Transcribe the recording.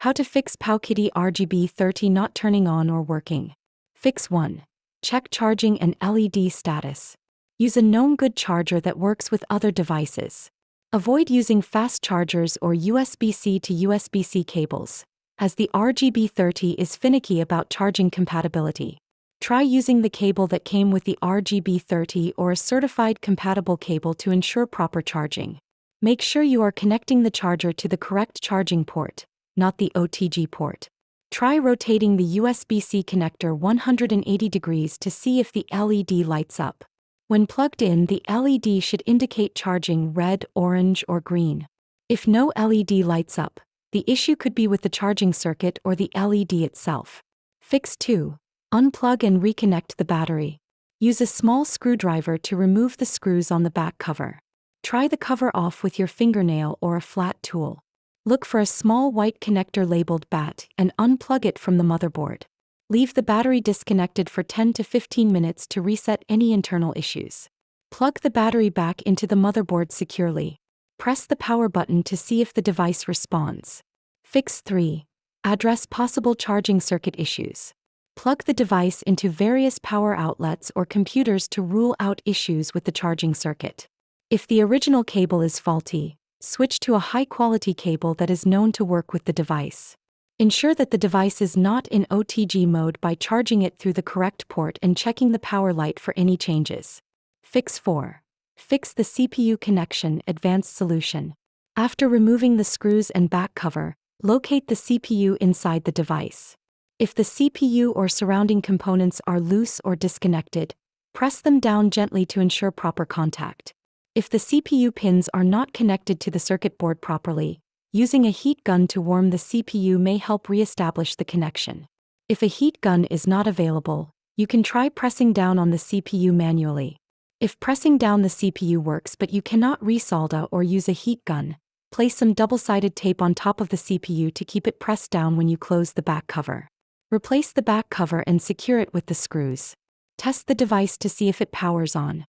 How to fix PowKiddy RGB30 not turning on or working. Fix 1. Check charging and LED status. Use a known good charger that works with other devices. Avoid using fast chargers or USB-C to USB-C cables, as the RGB30 is finicky about charging compatibility. Try using the cable that came with the RGB30 or a certified compatible cable to ensure proper charging. Make sure you are connecting the charger to the correct charging port, not the OTG port. Try rotating the USB-C connector 180 degrees to see if the LED lights up. When plugged in, the LED should indicate charging red, orange, or green. If no LED lights up, the issue could be with the charging circuit or the LED itself. Fix 2. Unplug and reconnect the battery. Use a small screwdriver to remove the screws on the back cover. Try the cover off with your fingernail or a flat tool. Look for a small white connector labeled BAT and unplug it from the motherboard. Leave the battery disconnected for 10 to 15 minutes to reset any internal issues. Plug the battery back into the motherboard securely. Press the power button to see if the device responds. Fix 3. Address possible charging circuit issues. Plug the device into various power outlets or computers to rule out issues with the charging circuit. If the original cable is faulty, switch to a high-quality cable that is known to work with the device. Ensure that the device is not in OTG mode by charging it through the correct port and checking the power light for any changes. Fix 4. Fix the CPU connection advanced solution. After removing the screws and back cover, locate the CPU inside the device. If the CPU or surrounding components are loose or disconnected, press them down gently to ensure proper contact. If the CPU pins are not connected to the circuit board properly, using a heat gun to warm the CPU may help re-establish the connection. If a heat gun is not available, you can try pressing down on the CPU manually. If pressing down the CPU works but you cannot resolder or use a heat gun, place some double-sided tape on top of the CPU to keep it pressed down when you close the back cover. Replace the back cover and secure it with the screws. Test the device to see if it powers on.